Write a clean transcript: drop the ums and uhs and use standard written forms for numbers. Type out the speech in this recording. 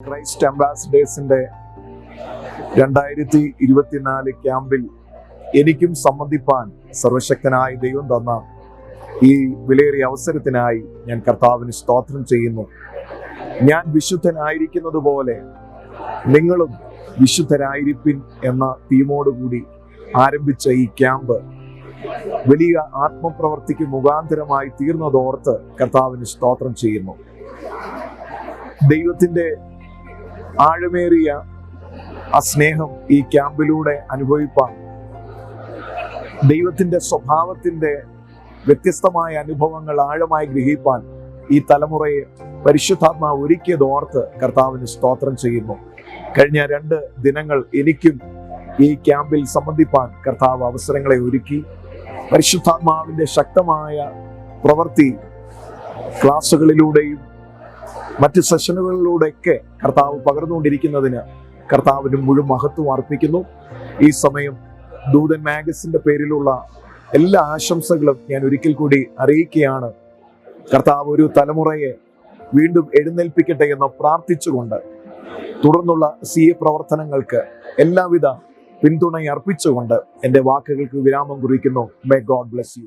Christ അംബാസഡേഴ്സിന്റെ 2024 ക്യാമ്പിൽ എനിക്കും സംബന്ധിപ്പാൻ സർവശക്തനായ ദൈവം തന്ന ഈ വിലയേറിയ അവസരത്തിനായി ഞാൻ കർത്താവിന് സ്തോത്രം ചെയ്യുന്നു. ഞാൻ വിശുദ്ധനായിരിക്കുന്നത് പോലെ നിങ്ങളും വിശുദ്ധരായിരിപ്പിൻ എന്ന തീമോടുകൂടി ആരംഭിച്ച ഈ ക്യാമ്പ് വലിയ ആത്മപ്രവർത്തിക്ക് മുഖാന്തരമായി തീർന്നതോർത്ത് കർത്താവിന് സ്തോത്രം ചെയ്യുന്നു. ദൈവത്തിന്റെ ആഴമേറിയ ആ സ്നേഹം ഈ ക്യാമ്പിലൂടെ അനുഭവിപ്പാൻ, ദൈവത്തിന്റെ സ്വഭാവത്തിന്റെ വ്യത്യസ്തമായ അനുഭവങ്ങൾ ആഴമായി ഗ്രഹിപ്പാൻ ഈ തലമുറയെ പരിശുദ്ധാത്മാവ് ഒരുക്കിയതോർത്ത് കർത്താവിന് സ്തോത്രം ചെയ്യുന്നു. കഴിഞ്ഞ 2 ദിനങ്ങൾ എനിക്കും ഈ ക്യാമ്പിൽ സംബന്ധിപ്പാൻ കർത്താവ് അവസരങ്ങളെ ഒരുക്കി. പരിശുദ്ധാത്മാവിന്റെ ശക്തമായ പ്രവൃത്തി ക്ലാസ്സുകളിലൂടെയും മറ്റ് സെഷനുകളിലൂടെയൊക്കെ കർത്താവ് പകർന്നുകൊണ്ടിരിക്കുന്നതിന് കർത്താവിന് മുഴുവൻ മഹത്വം അർപ്പിക്കുന്നു. ഈ സമയം ദൂതൻ മാഗസിന്റെ പേരിലുള്ള എല്ലാ ആശംസകളും ഞാൻ ഒരിക്കൽ കൂടി അറിയിക്കുകയാണ്. കർത്താവ് ഒരു തലമുറയെ വീണ്ടും എഴുന്നേൽപ്പിക്കട്ടെ എന്ന് പ്രാർത്ഥിച്ചുകൊണ്ട് തുടർന്നുള്ള CA പ്രവർത്തനങ്ങൾക്ക് എല്ലാവിധ പിന്തുണ അർപ്പിച്ചുകൊണ്ട് എൻ്റെ വാക്കുകൾക്ക് വിരാമം കുറിക്കുന്നു. May God bless you.